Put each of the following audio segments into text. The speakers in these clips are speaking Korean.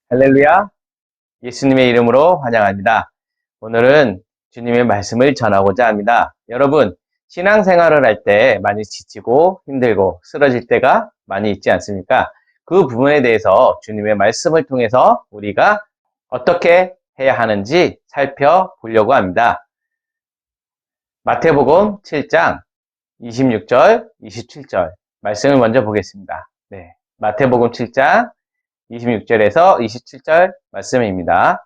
할렐루야, 예수님의 이름으로 환영합니다. 오늘은 주님의 말씀을 전하고자 합니다. 여러분, 신앙생활을 할 때 많이 지치고 힘들고 쓰러질 때가 많이 있지 않습니까? 그 부분에 대해서 주님의 말씀을 통해서 우리가 어떻게 해야 하는지 살펴보려고 합니다. 마태복음 7장 26절, 27절 말씀을 먼저 보겠습니다. 네, 마태복음 7장 26절에서 27절 말씀입니다.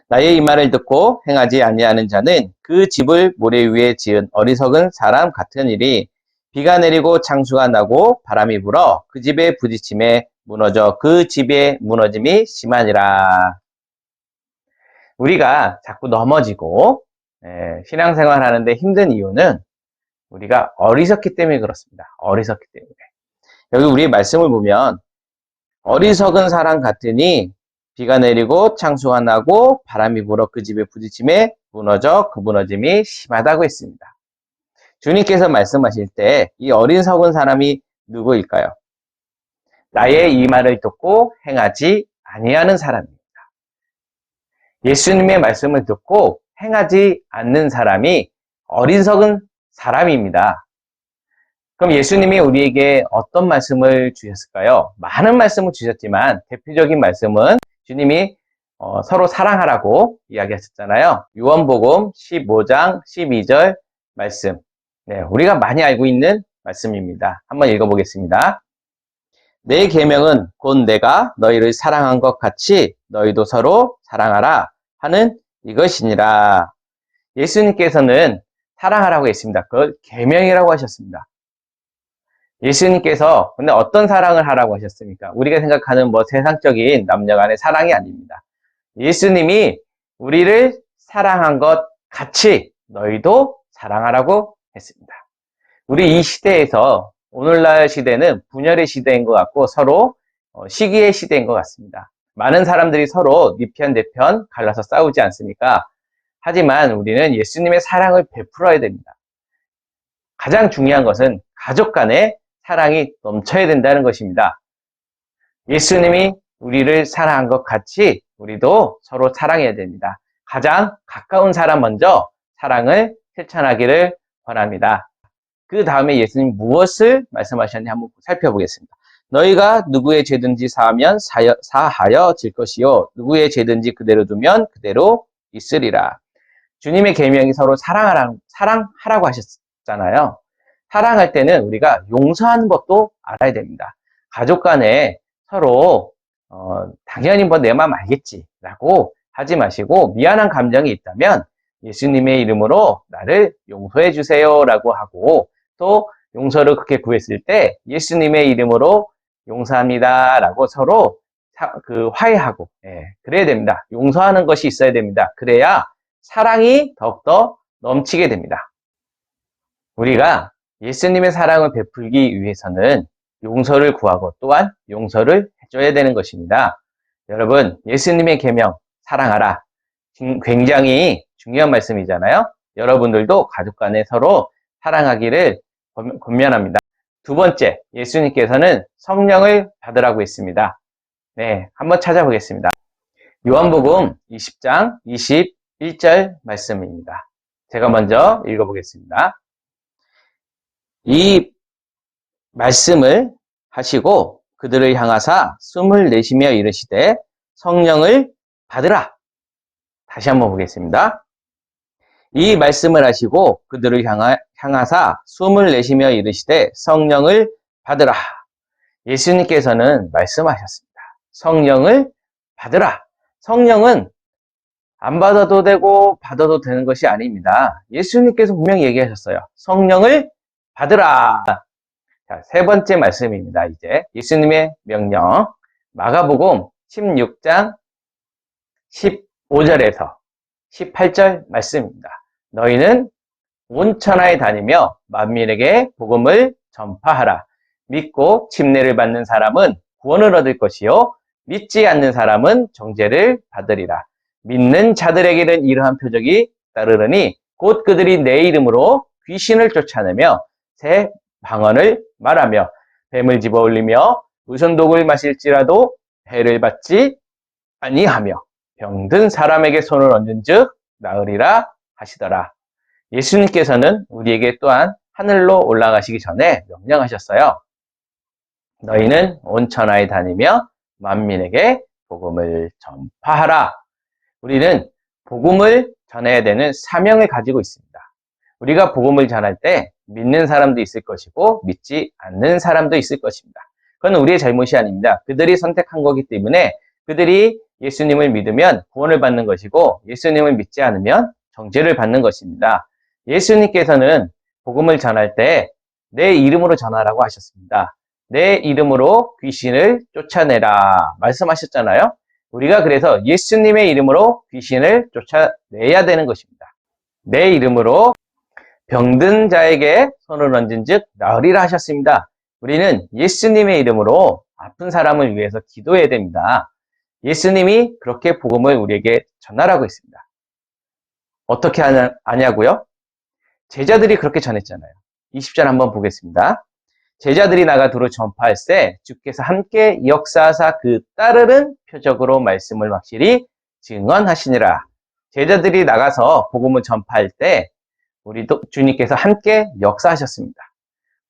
나의 이 말을 듣고 행하지 아니하는 자는 그 집을 모래 위에 지은 어리석은 사람 같으니리. 비가 내리고 창수가 나고 바람이 불어 그 집에 부딪힘에 무너져 그 집의 무너짐이 심하니라. 우리가 자꾸 넘어지고 신앙생활 하는데 힘든 이유는 우리가 어리석기 때문에 그렇습니다. 어리석기 때문에. 여기 우리 말씀을 보면 어리석은 사람 같으니 비가 내리고 창수가 나고 바람이 불어 그 집에 부딪힘에 무너져 그 무너짐이 심하다고 했습니다. 주님께서 말씀하실 때 이 어리석은 사람이 누구일까요? 나의 이 말을 듣고 행하지 아니하는 사람입니다. 예수님의 말씀을 듣고 행하지 않는 사람이 어리석은 사람입니다. 그럼 예수님이 우리에게 어떤 말씀을 주셨을까요? 많은 말씀을 주셨지만 대표적인 말씀은 주님이 서로 사랑하라고 이야기하셨잖아요. 요한복음 15장 12절 말씀. 네, 우리가 많이 알고 있는 말씀입니다. 한번 읽어보겠습니다. 내 계명은 곧 내가 너희를 사랑한 것 같이 너희도 서로 사랑하라 하는 이것이니라. 예수님께서는 사랑하라고 했습니다. 그걸 계명이라고 하셨습니다. 예수님께서 근데 어떤 사랑을 하라고 하셨습니까? 우리가 생각하는 세상적인 남녀 간의 사랑이 아닙니다. 예수님이 우리를 사랑한 것 같이 너희도 사랑하라고 했습니다. 우리 이 시대에서 오늘날 시대는 분열의 시대인 것 같고 서로 시기의 시대인 것 같습니다. 많은 사람들이 서로 네 편 내 편 갈라서 싸우지 않습니까? 하지만 우리는 예수님의 사랑을 베풀어야 됩니다. 가장 중요한 것은 가족 간의 사랑이 넘쳐야 된다는 것입니다. 예수님이 우리를 사랑한 것 같이 우리도 서로 사랑해야 됩니다. 가장 가까운 사람 먼저 사랑을 실천하기를 원합니다. 그 다음에 예수님 무엇을 말씀하셨는지 한번 살펴보겠습니다. 너희가 누구의 죄든지 사하면 사하여 질 것이요 누구의 죄든지 그대로 두면 그대로 있으리라. 주님의 계명이 서로 사랑하라고 하셨잖아요. 사랑할 때는 우리가 용서하는 것도 알아야 됩니다. 가족 간에 서로 당연히 내 마음 알겠지 라고 하지 마시고 미안한 감정이 있다면 예수님의 이름으로 나를 용서해 주세요 라고 하고 또 용서를 그렇게 구했을 때 예수님의 이름으로 용서합니다 라고 서로 화해하고 그래야 됩니다. 용서하는 것이 있어야 됩니다. 그래야 사랑이 더욱더 넘치게 됩니다. 우리가 예수님의 사랑을 베풀기 위해서는 용서를 구하고 또한 용서를 해줘야 되는 것입니다. 여러분, 예수님의 계명 사랑하라. 굉장히 중요한 말씀이잖아요. 여러분들도 가족 간에 서로 사랑하기를 권면합니다. 두 번째, 예수님께서는 성령을 받으라고 했습니다. 네, 한번 찾아보겠습니다. 요한복음 20장 21절 말씀입니다. 제가 먼저 읽어보겠습니다. 이 말씀을 하시고 그들을 향하사 숨을 내쉬며 이르시되 성령을 받으라. 다시 한번 보겠습니다. 이 말씀을 하시고 그들을 향하사 숨을 내쉬며 이르시되 성령을 받으라. 예수님께서는 말씀하셨습니다. 성령을 받으라. 성령은 안 받아도 되고 받아도 되는 것이 아닙니다. 예수님께서 분명히 얘기하셨어요. 성령을 받으라. 자, 세 번째 말씀입니다. 이제 예수님의 명령 마가복음 16장 15절에서 18절 말씀입니다. 너희는 온 천하에 다니며 만민에게 복음을 전파하라. 믿고 침례를 받는 사람은 구원을 얻을 것이요 믿지 않는 사람은 정죄를 받으리라. 믿는 자들에게는 이러한 표적이 따르르니 곧 그들이 내 이름으로 귀신을 쫓아내며 새 방언을 말하며 뱀을 집어올리며 무슨 독을 마실지라도 해를 받지 아니하며 병든 사람에게 손을 얹은 즉 나으리라 하시더라. 예수님께서는 우리에게 또한 하늘로 올라가시기 전에 명령하셨어요. 너희는 온 천하에 다니며 만민에게 복음을 전파하라. 우리는 복음을 전해야 되는 사명을 가지고 있습니다. 우리가 복음을 전할 때 믿는 사람도 있을 것이고 믿지 않는 사람도 있을 것입니다. 그건 우리의 잘못이 아닙니다. 그들이 선택한 거기 때문에 그들이 예수님을 믿으면 구원을 받는 것이고 예수님을 믿지 않으면 정죄를 받는 것입니다. 예수님께서는 복음을 전할 때 내 이름으로 전하라고 하셨습니다. 내 이름으로 귀신을 쫓아내라 말씀하셨잖아요. 우리가 그래서 예수님의 이름으로 귀신을 쫓아내야 되는 것입니다. 내 이름으로 병든 자에게 손을 얹은 즉 나으리라 하셨습니다. 우리는 예수님의 이름으로 아픈 사람을 위해서 기도해야 됩니다. 예수님이 그렇게 복음을 우리에게 전하라고 했습니다. 어떻게 하냐고요? 제자들이 그렇게 전했잖아요. 20절 한번 보겠습니다. 제자들이 나가 두루 전파할 때 주께서 함께 역사하사 그 따르는 표적으로 말씀을 확실히 증언하시니라. 제자들이 나가서 복음을 전파할 때 우리도 주님께서 함께 역사하셨습니다.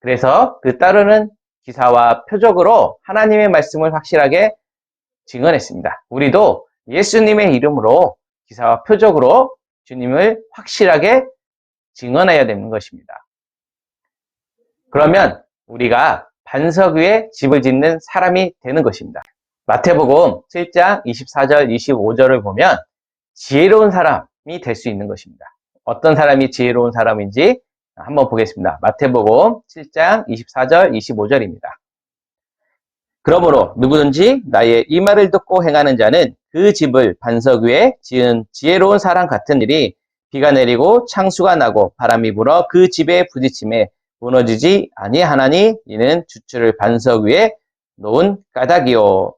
그래서 그 따르는 기사와 표적으로 하나님의 말씀을 확실하게 증언했습니다. 우리도 예수님의 이름으로 기사와 표적으로 주님을 확실하게 증언해야 되는 것입니다. 그러면 우리가 반석 위에 집을 짓는 사람이 되는 것입니다. 마태복음 7장 24절 25절을 보면 지혜로운 사람이 될 수 있는 것입니다. 어떤 사람이 지혜로운 사람인지 한번 보겠습니다. 마태복음 7장 24절 25절입니다. 그러므로 누구든지 나의 이 말을 듣고 행하는 자는 그 집을 반석 위에 지은 지혜로운 사람 같은 일이 비가 내리고 창수가 나고 바람이 불어 그 집에 부딪힘에 무너지지 아니하나니 이는 주추를 반석 위에 놓은 까닭이요.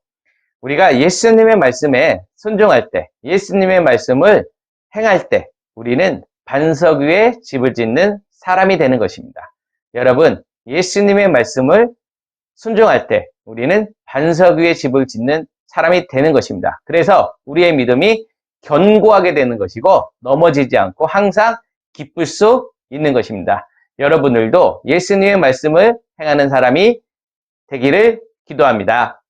우리가 예수님의 말씀에 순종할 때, 예수님의 말씀을 행할 때 우리는 반석 위에 집을 짓는 사람이 되는 것입니다. 여러분, 예수님의 말씀을 순종할 때 우리는 반석 위에 집을 짓는 사람이 되는 것입니다. 그래서 우리의 믿음이 견고하게 되는 것이고 넘어지지 않고 항상 기쁠 수 있는 것입니다. 여러분들도 예수님의 말씀을 행하는 사람이 되기를 기도합니다.